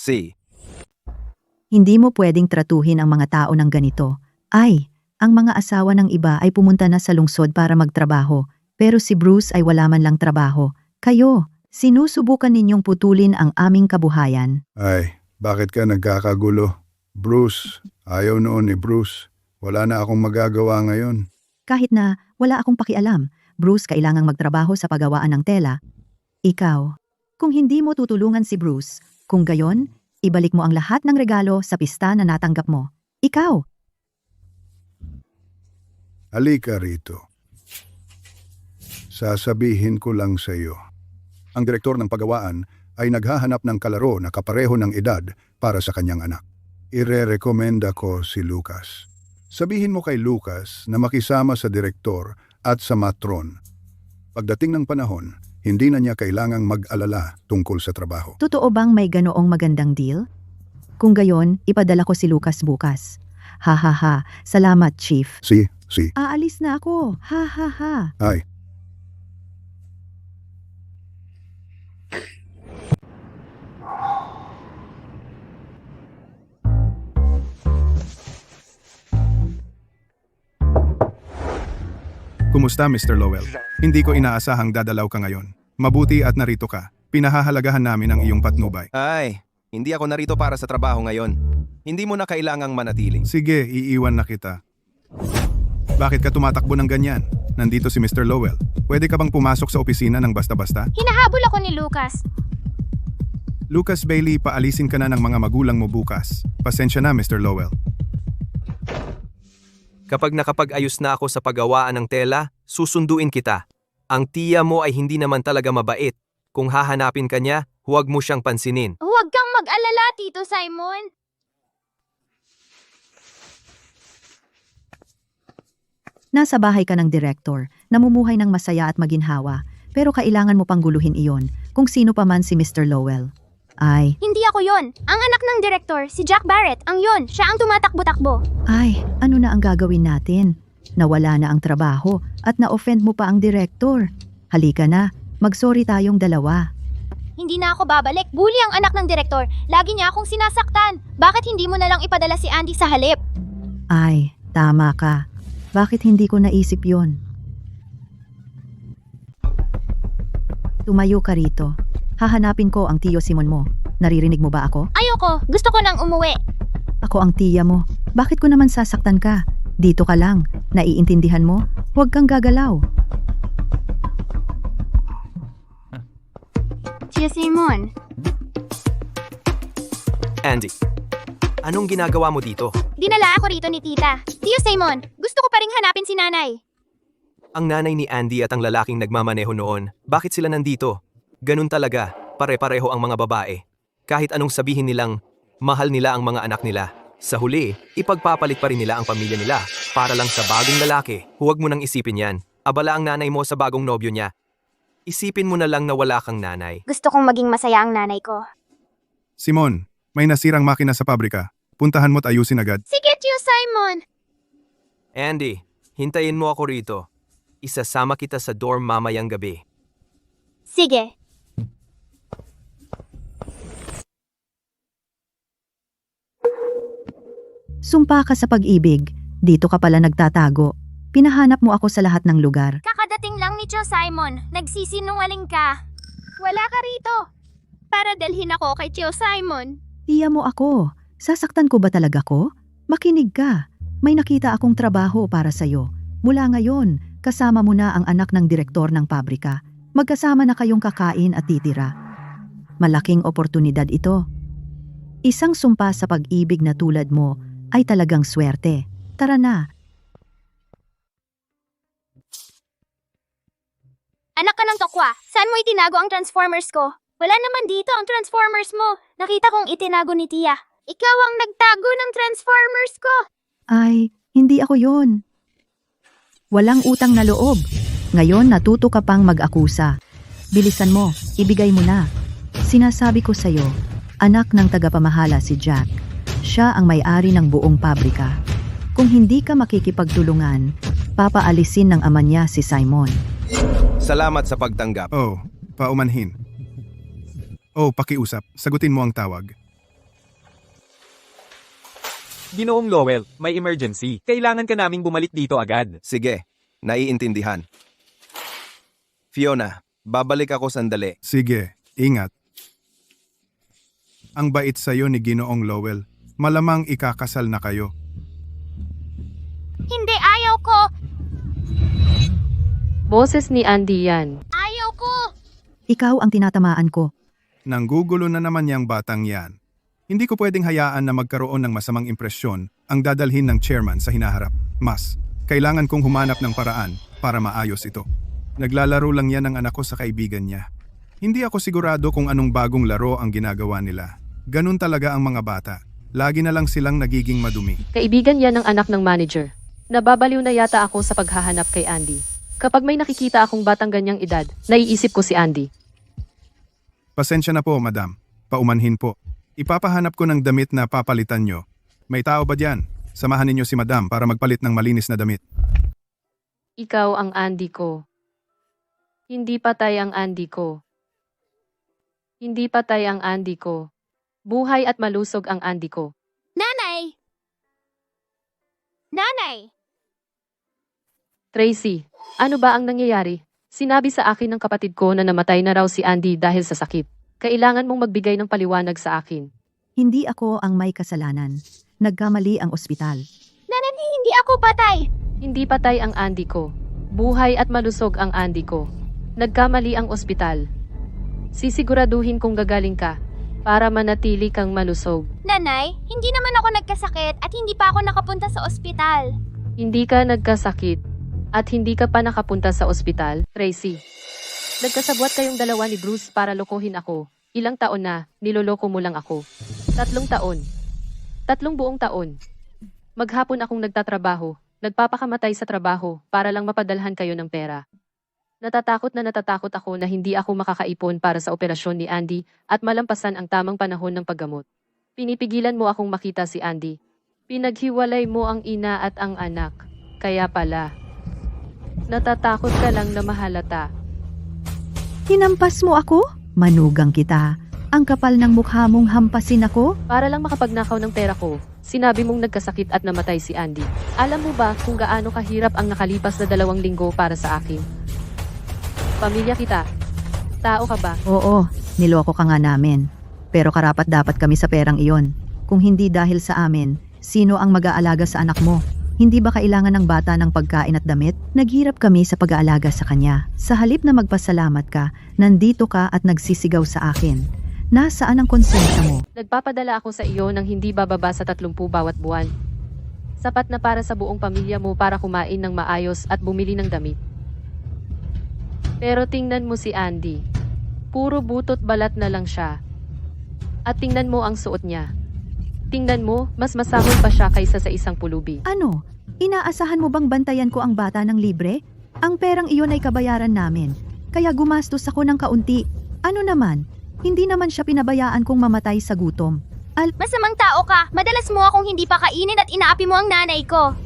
Hindi mo pwedeng tratuhin ang mga tao ng ganito. Ay, ang mga asawa ng iba ay pumunta na sa lungsod para magtrabaho, pero si Bruce ay wala man lang trabaho. Kayo, sinusubukan ninyong putulin ang aming kabuhayan.
Ay, bakit ka nagkakagulo? Bruce, ayaw noon ni Bruce. Wala na akong magagawa ngayon.
Kahit na wala akong pakialam, Bruce kailangang magtrabaho sa paggawaan ng tela. Ikaw, kung hindi mo tutulungan si Bruce, kung gayon, ibalik mo ang lahat ng regalo sa pista na natanggap mo. Ikaw!
Halika rito. Sasabihin ko lang sa iyo. Ang direktor ng paggawaan ay naghahanap ng kalaro na kapareho ng edad para sa kanyang anak. Irerekomenda ko si Lucas. Sabihin mo kay Lucas na makisama sa direktor at sa matron. Pagdating ng panahon, hindi na niya kailangang mag-alala tungkol sa trabaho.
Totoo bang may ganoong magandang deal? Kung gayon, ipadala ko si Lucas bukas. Ha ha ha, salamat Chief.
Si.
Aalis na ako, ha ha ha.
Ay,
Kumusta, Mr. Lowell? Hindi ko inaasahang dadalaw ka ngayon. Mabuti at narito ka. Pinahahalagahan namin ang iyong patnubay.
Ay, hindi ako narito para sa trabaho ngayon. Hindi mo na kailangang manatili.
Sige, iiwan na kita. Bakit ka tumatakbo ng ganyan? Nandito si Mr. Lowell. Pwede ka bang pumasok sa opisina ng basta-basta?
Hinahabol ako ni Lucas.
Lucas Bailey, paalisin ka na ng mga magulang mo bukas. Pasensya na, Mr. Lowell.
Kapag nakapag-ayos na ako sa paggawaan ng tela, susunduin kita. Ang tiya mo ay hindi naman talaga mabait. Kung hahanapin ka niya, huwag mo siyang pansinin.
Huwag kang mag-alala, Tito Simon.
Nasa bahay ka ng direktor, namumuhay ng masaya at maginhawa, pero kailangan mo pang guluhin iyon kung sino pa man si Mr. Lowell. Ay,
Hindi ako yon. Ang anak ng direktor, si Jack Barrett, ang yon. Siya ang tumatakbo-takbo.
ay, ano na ang gagawin natin? Nawala na ang trabaho at na-offend mo pa ang direktor. Halika na, mag-sorry tayong dalawa.
Hindi na ako babalik. Bully ang anak ng direktor. Lagi niya akong sinasaktan. Bakit hindi mo na lang ipadala si Andy sa halip?
Ay, tama ka. Bakit hindi ko naisip yon? Tumayo ka rito. Hahanapin ko ang tiyo Simon mo. Naririnig mo ba ako?
Ayoko. Gusto ko nang umuwi.
Ako ang tiya mo. Bakit ko naman sasaktan ka? Dito ka lang. Naiintindihan mo? Huwag kang gagalaw.
Tiyo Simon.
Andy, anong ginagawa mo dito?
Dinala ako rito ni tita. Tiyo Simon, gusto ko pa ring hanapin si nanay.
Ang nanay ni Andy at ang lalaking nagmamaneho noon, bakit sila nandito? Ganun talaga, pare-pareho ang mga babae. Kahit anong sabihin nilang, mahal nila ang mga anak nila. Sa huli, ipagpapalit pa rin nila ang pamilya nila para lang sa bagong lalaki. Huwag mo nang isipin yan. Abala ang nanay mo sa bagong nobyo niya. Isipin mo na lang na wala kang nanay.
Gusto kong maging masaya ang nanay ko.
Simon, may nasirang makina sa pabrika. Puntahan mo't ayusin agad.
Sige, Tiyo Simon.
Andy, hintayin mo ako rito. Isasama kita sa dorm mamayang gabi.
Sige.
Sumpa ka sa pag-ibig. Dito ka pala nagtatago. Pinahanap mo ako sa lahat ng lugar.
Kakadating lang ni Tio Simon. Nagsisinungaling ka. Wala ka rito. Para dalhin ako kay Tio Simon.
Tiya mo ako. Sasaktan ko ba talaga ko? Makinig ka. May nakita akong trabaho para sa'yo. Mula ngayon, kasama mo na ang anak ng direktor ng pabrika. Magkasama na kayong kakain at titira. Malaking oportunidad ito. Isang sumpa sa pag-ibig na tulad mo ay talagang swerte. Tara na.
Anak ka ng tokwa. Saan mo itinago ang Transformers ko? Wala naman dito ang Transformers mo. Nakita kong itinago ni Tia. Ikaw ang nagtago ng Transformers ko.
Ay, hindi ako yon. Walang utang na loob. Ngayon natuto ka pang mag-akusa. Bilisan mo, ibigay mo na. Sinasabi ko sa'yo, anak ng tagapamahala si Jack. Siya ang may-ari ng buong pabrika. Kung hindi ka makikipagtulungan, papaalisin ng ama niya si Simon.
Salamat sa pagtanggap.
Oh, paumanhin. Oh, pakiusap. Sagutin mo ang tawag.
Ginoong Lowell, may emergency. Kailangan ka naming bumalik dito agad.
Sige, naiintindihan. Fiona, babalik ako sandali.
Sige, ingat. Ang bait sa'yo ni Ginoong Lowell. Malamang ikakasal na kayo.
Hindi, ayaw ko.
Boses ni Andy yan.
Ayaw ko.
Ikaw ang tinatamaan ko.
Nanggugulo na naman yang batang yan. Hindi ko pwedeng hayaan na magkaroon ng masamang impresyon ang dadalhin ng chairman sa hinaharap. Mas, kailangan kong humanap ng paraan para maayos ito. Naglalaro lang yan ang anak ko sa kaibigan niya. Hindi ako sigurado kung anong bagong laro ang ginagawa nila. Ganun talaga ang mga bata. Lagi na lang silang nagiging madumi.
Kaibigan yan ng anak ng manager. Nababaliw na yata ako sa paghahanap kay Andy. Kapag may nakikita akong batang ganyang edad, naiisip ko si Andy.
Pasensya na po, madam. Paumanhin po. Ipapahanap ko ng damit na papalitan nyo. May tao ba dyan? Samahan ninyo si madam para magpalit ng malinis na damit.
Ikaw ang Andy ko. Hindi patay ang Andy ko. Hindi patay ang Andy ko. Buhay at malusog ang Andy ko.
Nanay! Nanay!
Tracy, ano ba ang nangyayari? Sinabi sa akin ng kapatid ko na namatay na raw si Andy dahil sa sakit. Kailangan mong magbigay ng paliwanag sa akin.
Hindi ako ang may kasalanan. Nagkamali ang ospital.
Nanay, hindi ako patay.
Hindi patay ang Andy ko. Buhay at malusog ang Andy ko. Nagkamali ang ospital. Sisiguraduhin kong gagaling ka para manatili kang malusog.
Nanay, hindi naman ako nagkasakit at hindi pa ako nakapunta sa ospital.
Hindi ka nagkasakit at hindi ka pa nakapunta sa ospital, Tracy. Nagkasabwat kayong dalawa ni Bruce para lokohin ako. Ilang taon na, niloloko mo lang ako. 3 taon. 3 buong taon. Maghapon akong nagtatrabaho, nagpapakamatay sa trabaho para lang mapadalhan kayo ng pera. Natatakot ako na hindi ako makakaipon para sa operasyon ni Andy at malampasan ang tamang panahon ng paggamot. Pinipigilan mo akong makita si Andy. Pinaghiwalay mo ang ina at ang anak. Kaya pala, natatakot ka lang na mahalata.
Hinampas mo ako? Manugang kita. Ang kapal ng mukha mong hampasin ako?
Para lang makapagnakaw ng pera ko, sinabi mong nagkasakit at namatay si Andy. Alam mo ba kung gaano kahirap ang nakalipas na 2 linggo para sa akin? Pamilya kita. Tao ka ba?
Oo, niloko ka nga namin. Pero karapat dapat kami sa perang iyon. Kung hindi dahil sa amin, sino ang mag-aalaga sa anak mo? Hindi ba kailangan ng bata ng pagkain at damit? Naghirap kami sa pag-aalaga sa kanya. Sa halip na magpasalamat ka, nandito ka at nagsisigaw sa akin. Nasaan ang konsensya mo?
Nagpapadala ako sa iyo ng hindi bababa sa 30 bawat buwan. Sapat na para sa buong pamilya mo para kumain ng maayos at bumili ng damit. Pero tingnan mo si Andy. Puro butot balat na lang siya. At tingnan mo ang suot niya. Tingnan mo, mas masahol pa siya kaysa sa isang pulubi.
Ano? Inaasahan mo bang bantayan ko ang bata ng libre? Ang perang iyon ay kabayaran namin. Kaya gumastos ako ng kaunti. Ano naman? Hindi naman siya pinabayaan kong mamatay sa gutom.
Masamang tao ka. Madalas mo akong hindi pa kainin at inaapi mo ang nanay ko.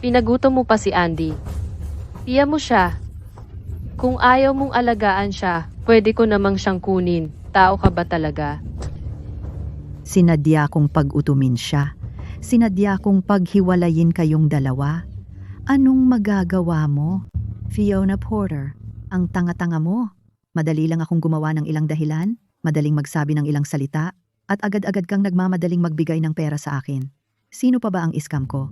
Pinagutom mo pa si Andy. Tiya mo siya. Kung ayaw mong alagaan siya, pwede ko namang siyang kunin. Tao ka ba talaga?
Sinadya kong pag-utumin siya. Sinadya kong paghiwalayin kayong dalawa. Anong magagawa mo? Fiona Porter, ang tanga-tanga mo. Madali lang akong gumawa ng ilang dahilan, madaling magsabi ng ilang salita, at agad-agad kang nagmamadaling magbigay ng pera sa akin. Sino pa ba ang scam ko?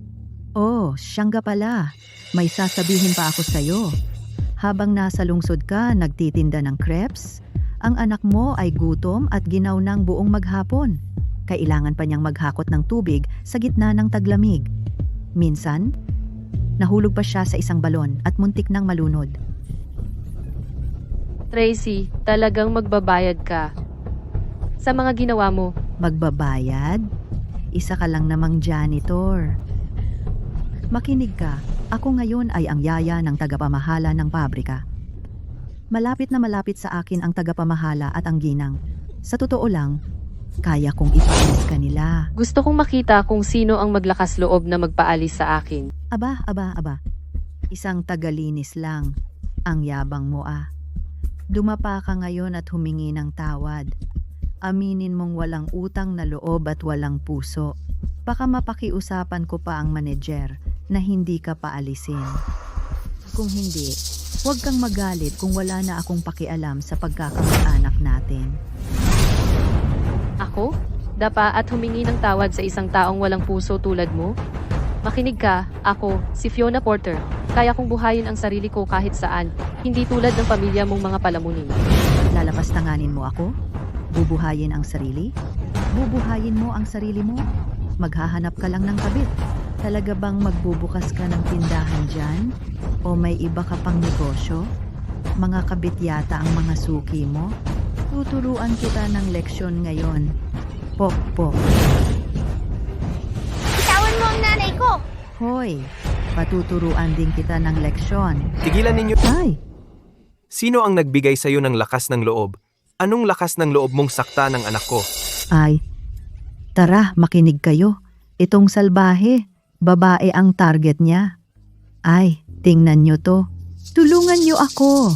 Oh, siyang pala. May sasabihin pa ako sa'yo. Habang nasa lungsod ka, nagtitinda ng crepes, ang anak mo ay gutom at ginaw ng buong maghapon. Kailangan pa niyang maghakot ng tubig sa gitna ng taglamig. Minsan, nahulog pa siya sa isang balon at muntik nang malunod.
Tracy, talagang magbabayad ka. Sa mga ginawa mo,
Magbabayad? Isa ka lang namang janitor. Makinig ka, ako ngayon ay ang yaya ng tagapamahala ng pabrika. Malapit na malapit sa akin ang tagapamahala at ang ginang. Sa totoo lang, kaya kong ipaalis ka nila.
gusto kong makita kung sino ang maglakas loob na magpaalis sa akin.
Aba. Isang tagalinis lang. Ang yabang mo ah. Dumapa ka ngayon at humingi ng tawad. Aminin mong walang utang na loob at walang puso. Baka mapakiusapan ko pa ang manager na hindi ka paalisin. Kung hindi, huwag kang magalit kung wala na akong pakialam sa pagkakamag-anak natin.
Ako? Dapa at humingi ng tawad sa isang taong walang puso tulad mo? Makinig ka, ako, si Fiona Porter. Kaya kong buhayin ang sarili ko kahit saan, hindi tulad ng pamilya mong mga palamunin.
Lalapastanganin mo ako? Bubuhayin ang sarili? Bubuhayin mo ang sarili mo? Maghahanap ka lang ng kabit. Talaga bang magbubukas ka ng tindahan dyan? O may iba ka pang negosyo? Mga kabit yata ang mga suki mo? Tuturuan kita ng leksyon ngayon. Pok.
Bitawan mo ang nanay ko!
Hoy, patuturuan din kita ng leksyon.
Tigilan ninyo.
Ay,
Sino ang nagbigay sa'yo ng lakas ng loob? Anong lakas ng loob mong sakta ng anak ko?
ay. Tara, makinig kayo. Itong salbahe, babae ang target niya. Ay, tingnan nyo to. Tulungan nyo ako.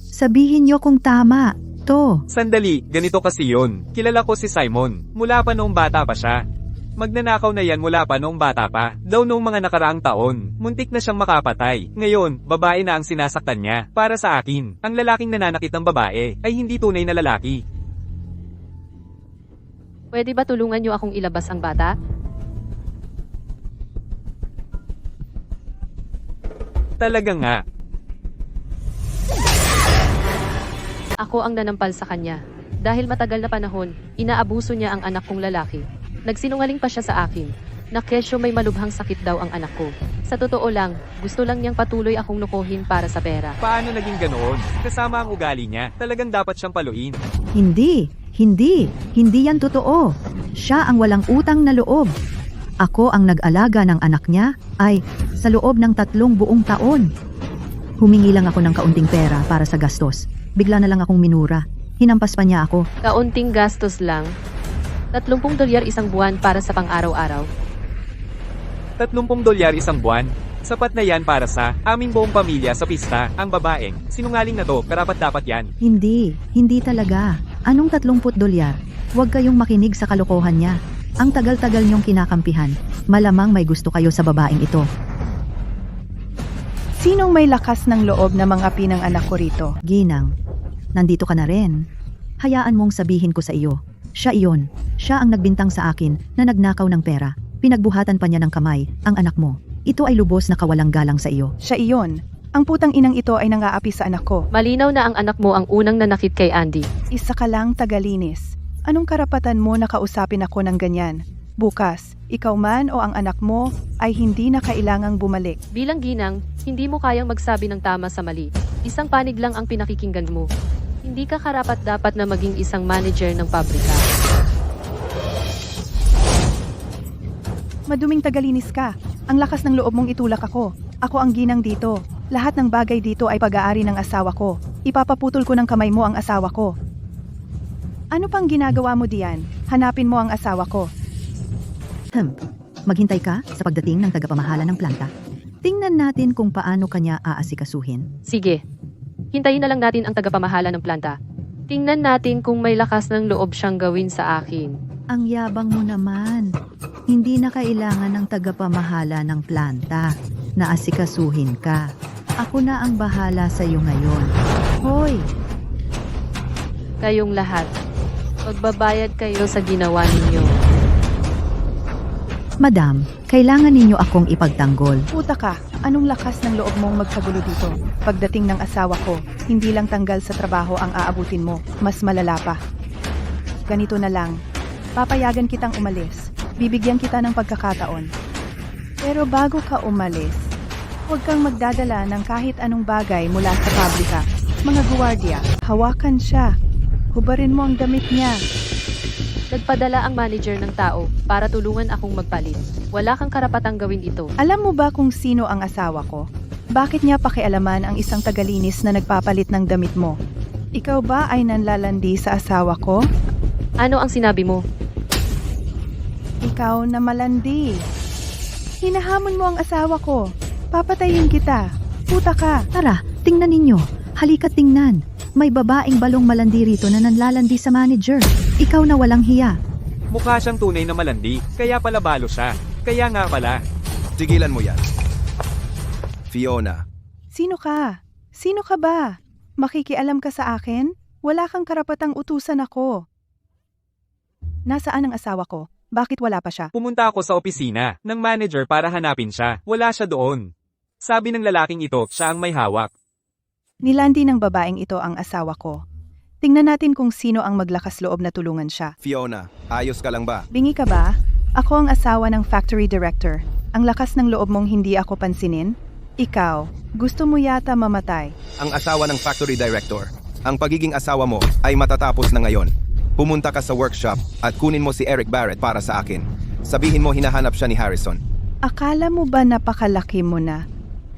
Sabihin nyo kung tama. To.
Sandali, ganito kasi yon. Kilala ko si Simon, mula pa noong bata pa siya. Magnanakaw na yan mula pa noong bata pa, daw noong mga nakaraang taon. Muntik na siyang makapatay. Ngayon, babae na ang sinasaktan niya. Para sa akin, ang lalaking nananakit ng babae ay hindi tunay na lalaki.
Pwede ba tulungan niyo akong ilabas ang bata?
Talaga nga.
Ako ang nanampal sa kanya. Dahil matagal na panahon, inaabuso niya ang anak kong lalaki. Nagsinungaling pa siya sa akin. Na kesyo may malubhang sakit daw ang anak ko. Sa totoo lang, gusto lang niyang patuloy akong lokohin para sa pera.
Paano naging ganoon? Kasama ang ugali niya, talagang dapat siyang paluin.
Hindi yan totoo. Siya ang walang utang na loob. Ako ang nag-alaga ng anak niya ay sa loob ng 3 buong taon. Humingi lang ako ng kaunting pera para sa gastos. Bigla na lang akong minura. Hinampas pa niya ako.
Kaunting gastos lang. $30 isang buwan para sa pang-araw-araw.
$30 isang buwan? Sapat na yan para sa aming buong pamilya sa pista. Ang babaeng, sinungaling na to, karapat-dapat yan.
Hindi talaga. Anong $30? Huwag kayong makinig sa kalokohan niya. Ang tagal-tagal niyong kinakampihan. Malamang may gusto kayo sa babaeng ito.
Sinong may lakas ng loob na mangapi ng anak ko rito?
Ginang, nandito ka na rin. Hayaan mong sabihin ko sa iyo. Siya iyon. Siya ang nagbintang sa akin na nagnakaw ng pera. Pinagbuhatan pa niya ng kamay ang anak mo. Ito ay lubos na kawalang galang sa iyo.
Siya iyon. Ang putang inang ito ay nangaapi sa anak ko.
Malinaw na ang anak mo ang unang nanakit kay Andy.
Isa ka lang tagalinis. Anong karapatan mo na kausapin ako ng ganyan? Bukas, ikaw man o ang anak mo ay hindi na kailangang bumalik.
Bilang ginang, hindi mo kayang magsabi ng tama sa mali. Isang panig lang ang pinakikinggan mo. Hindi ka karapat-dapat na maging isang manager ng pabrika.
Maduming tagalinis ka. Ang lakas ng loob mong itulak ako. Ako ang ginang dito. Lahat ng bagay dito ay pag-aari ng asawa ko. Ipapaputol ko ng kamay mo ang asawa ko. Ano pang ginagawa mo diyan? Hanapin mo ang asawa ko.
Maghintay ka sa pagdating ng tagapamahala ng planta. Tingnan natin kung paano kanya aasikasuhin.
Sige. Hintayin na lang natin ang tagapamahala ng planta. Tingnan natin kung may lakas ng loob siyang gawin sa akin.
Ang yabang mo naman. Hindi na kailangan ng tagapamahala ng planta. na asikasuhin ka. Ako na ang bahala sa iyo ngayon. Hoy,
Kayong lahat, magbabayad kayo sa ginawa ninyo.
Madam, kailangan ninyo akong ipagtanggol.
Puta ka, anong lakas ng loob mong magkagulo dito? Pagdating ng asawa ko, hindi lang tanggal sa trabaho ang aabutin mo, mas malala pa. Ganito na lang, papayagan kitang umalis. Bibigyan kita ng pagkakataon. Pero bago ka umalis, huwag kang magdadala ng kahit anong bagay mula sa pabrika. Mga guwardiya, hawakan siya. Hubarin mo ang damit niya.
Nagpadala ang manager ng tao para tulungan akong magpalit. Wala kang karapatang gawin ito.
Alam mo ba kung sino ang asawa ko? Bakit niya pakialaman ang isang tagalinis na nagpapalit ng damit mo? Ikaw ba ay nanlalandi sa asawa ko?
Ano ang sinabi mo?
Ikaw na malandi. Hinahamon mo ang asawa ko. Papatayin kita. Puta ka.
Tara, tingnan ninyo. Halika tingnan. May babaeng balong malandi rito na nanlalandi sa manager. Ikaw na walang hiya.
Mukha siyang tunay na malandi, kaya pala balo siya. Kaya nga pala.
Tigilan mo yan. Fiona,
Sino ka? Sino ka ba? Makikialam ka sa akin? Wala kang karapatang utusan ako. Nasaan ang asawa ko? Bakit wala pa siya?
Pumunta ako sa opisina ng manager para hanapin siya. Wala siya doon. Sabi ng lalaking ito, siya ang may hawak.
Nilandi ng babaeng ito ang asawa ko. Tingnan natin kung sino ang maglakas loob na tulungan siya.
Fiona, ayos ka lang ba?
Bingi ka ba? Ako ang asawa ng factory director. Ang lakas ng loob mong hindi ako pansinin? Ikaw, gusto mo yata mamatay.
Ang asawa ng factory director. Ang pagiging asawa mo ay matatapos na ngayon. Pumunta ka sa workshop at kunin mo si Eric Barrett para sa akin. Sabihin mo hinahanap siya ni Harrison.
Akala mo ba napakalaki mo na?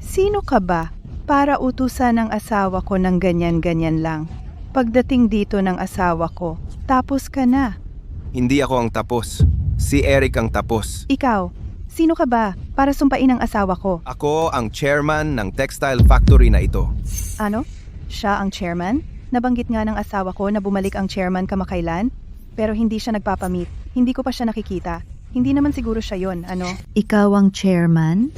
Sino ka ba para utusan ng asawa ko ng ganyan-ganyan lang? Pagdating dito ng asawa ko, tapos ka na.
Hindi ako ang tapos. Si Eric ang tapos.
Ikaw, sino ka ba para sumpain ang asawa ko?
Ako ang chairman ng textile factory na ito.
Ano? Siya ang chairman? Nabanggit nga ng asawa ko na bumalik ang chairman kamakailan, pero hindi siya nagpapamit. Hindi ko pa siya nakikita. Hindi naman siguro siya yon, ano?
Ikaw ang chairman?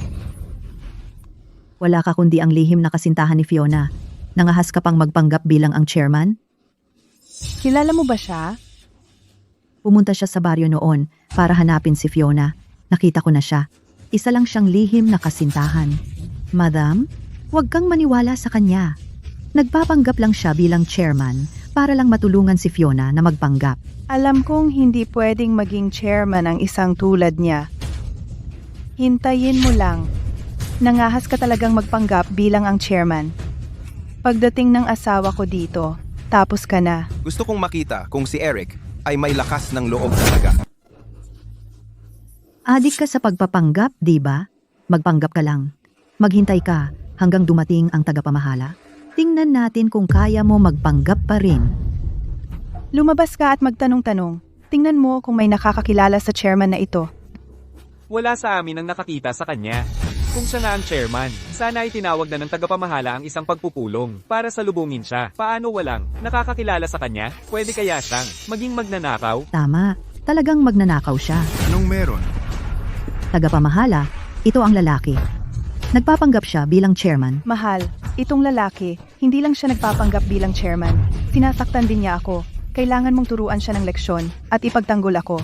Wala ka kundi ang lihim na kasintahan ni Fiona. Nangahas ka pang magpanggap bilang ang chairman?
Kilala mo ba siya?
Pumunta siya sa baryo noon para hanapin si Fiona. Nakita ko na siya. Isa lang siyang lihim na kasintahan. Madam, huwag kang maniwala sa kanya. Nagpapanggap lang siya bilang chairman para lang matulungan si Fiona na magpanggap.
Alam kong hindi pwedeng maging chairman ang isang tulad niya. Hintayin mo lang. Nangahas ka talagang magpanggap bilang ang chairman. Pagdating ng asawa ko dito, tapos ka na.
Gusto kong makita kung si Eric ay may lakas ng loob talaga.
Adik ka sa pagpapanggap, di ba? Magpanggap ka lang. Maghintay ka hanggang dumating ang tagapamahala. Tingnan natin kung kaya mo magpanggap pa rin.
Lumabas ka at magtanong-tanong. Tingnan mo kung may nakakakilala sa chairman na ito.
Wala sa amin ang nakakita sa kanya. Kung siya na ang chairman, sana ay tinawag na ng tagapamahala ang isang pagpupulong para salubungin siya. Paano walang nakakakilala sa kanya? Pwede kaya siyang maging magnanakaw?
Tama, talagang magnanakaw siya.
Anong meron?
Tagapamahala, ito ang lalaki. Nagpapanggap siya bilang chairman.
Mahal, itong lalaki, hindi lang siya nagpapanggap bilang chairman. Sinasaktan din niya ako. Kailangan mong turuan siya ng leksyon at ipagtanggol ako.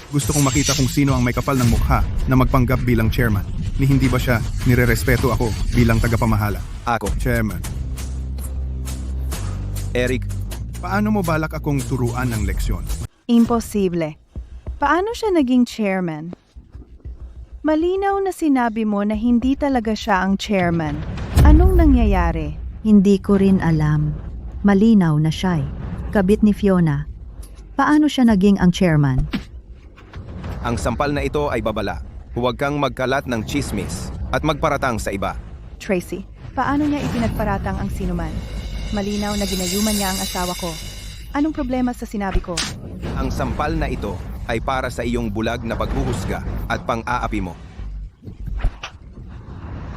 Gusto kong makita kung sino ang may kapal ng mukha na magpanggap bilang chairman. Ni hindi ba siya nirerespeto ako bilang tagapamahala?
Ako,
Chairman,
Eric,
paano mo balak akong turuan ng leksyon?
Imposible. Paano siya naging chairman? Malinaw na sinabi mo na hindi talaga siya ang chairman. Anong nangyayari?
Hindi ko rin alam. Malinaw na siya. Kabit ni Fiona. Paano siya naging ang chairman?
ang sampal na ito ay babala. Huwag kang magkalat ng chismis at magparatang sa iba.
Tracy, paano niya ipinagparatang ang sinuman? Malinaw na ginayuman niya ang asawa ko. Anong problema sa sinabi ko?
Ang sampal na ito ay para sa iyong bulag na paghuhusga at pang-aapi mo.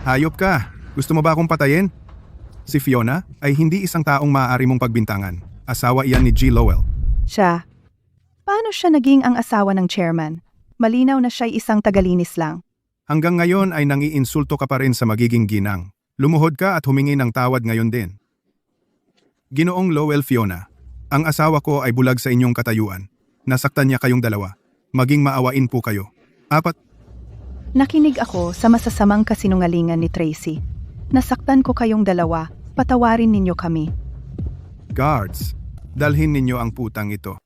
Hayop ka! Gusto mo ba akong patayin? Si Fiona ay hindi isang taong maaari mong pagbintangan. Asawa iyan ni G. Lowell.
Siya. Paano siya naging ang asawa ng chairman? Malinaw na siya'y isang tagalinis lang.
Hanggang ngayon ay nangiinsulto ka pa rin sa magiging ginang. Lumuhod ka at humingi ng tawad ngayon din. Ginoong Lowell Fiona, ang asawa ko ay bulag sa inyong katayuan. Nasaktan niya kayong dalawa. Maging maawain po kayo. 4.
Nakinig ako sa masasamang kasinungalingan ni Tracy. Nasaktan ko kayong dalawa, patawarin ninyo kami.
Guards, dalhin ninyo ang putang ito.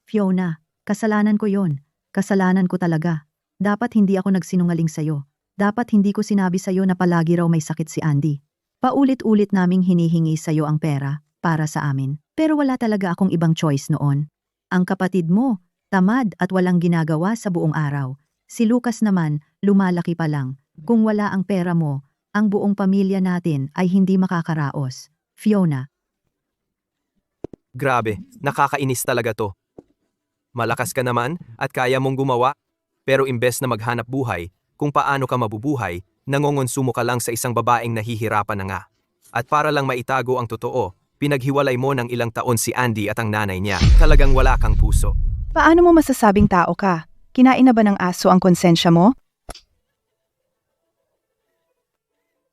Fiona, kasalanan ko yon. Kasalanan ko talaga. Dapat hindi ako nagsinungaling sa'yo. Dapat hindi ko sinabi sa'yo na palagi raw may sakit si Andy. Paulit-ulit naming hinihingi sa'yo ang pera para sa amin. Pero wala talaga akong ibang choice noon. Ang kapatid mo, tamad at walang ginagawa sa buong araw. Si Lucas naman, lumalaki pa lang. Kung wala ang pera mo, ang buong pamilya natin ay hindi makakaraos. Fiona,
Grabe, nakakainis talaga to. Malakas ka naman at kaya mong gumawa, pero imbes na maghanap buhay, kung paano ka mabubuhay, nangongonsumo ka lang sa isang babaeng nahihirapan na nga. At para lang maitago ang totoo, pinaghiwalay mo ng ilang taon si Andy at ang nanay niya. Talagang wala kang puso.
Paano mo masasabing tao ka? Kinain na ba ng aso ang konsensya mo?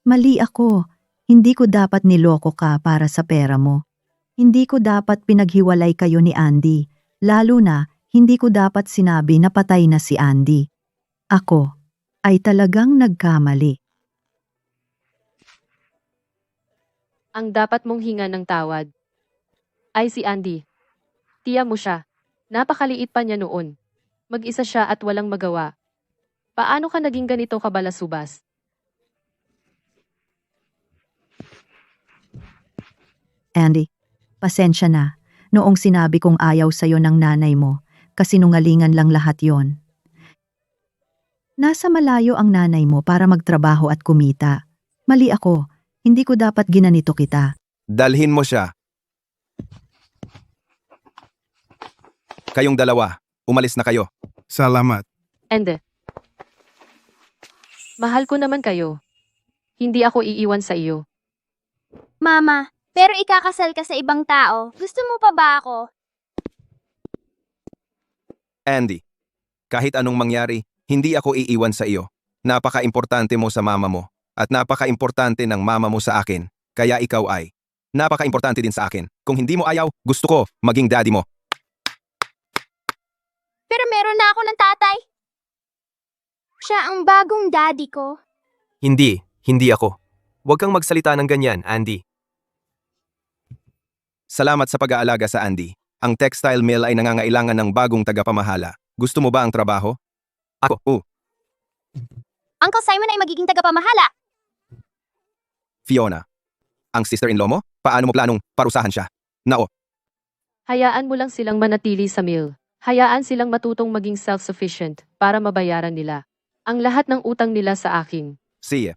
mali ako. Hindi ko dapat niloko ka para sa pera mo. Hindi ko dapat pinaghiwalay kayo ni Andy. Lalo na, hindi ko dapat sinabi na patay na si Andy. Ako ay talagang nagkamali.
Ang dapat mong hinga ng tawad ay si Andy. Tiya mo siya. Napakaliit pa niya noon. Mag-isa siya at walang magawa. Paano ka naging ganito kabalasubas?
Andy, pasensya na. Noong sinabi kong ayaw sa'yo ng nanay mo, kasinungalingan lang lahat yon. Nasa malayo ang nanay mo para magtrabaho at kumita. Mali ako. Hindi ko dapat ginanito kita.
Dalhin mo siya. Kayong dalawa, umalis na kayo.
Salamat.
And mahal ko naman kayo. Hindi ako iiwan sa iyo.
Mama, pero ikakasal ka sa ibang tao. Gusto mo pa ba ako?
Andy, kahit anong mangyari, hindi ako iiwan sa iyo. Napaka-importante mo sa mama mo. At napaka-importante ng mama mo sa akin. Kaya ikaw ay napaka-importante din sa akin. Kung hindi mo ayaw, gusto ko maging daddy mo.
Pero meron na ako ng tatay. Siya ang bagong daddy ko.
Hindi ako. Huwag kang magsalita ng ganyan, Andy.
Salamat sa pag-aalaga sa Andy. Ang textile mill ay nangangailangan ng bagong tagapamahala. Gusto mo ba ang trabaho? Ako.
Uncle Simon ay magiging tagapamahala.
Fiona. Ang sister-in-law mo? Paano mo planong parusahan siya? Nao.
Hayaan mo lang silang manatili sa mill. Hayaan silang matutong maging self-sufficient para mabayaran nila ang lahat ng utang nila sa akin.
Siya.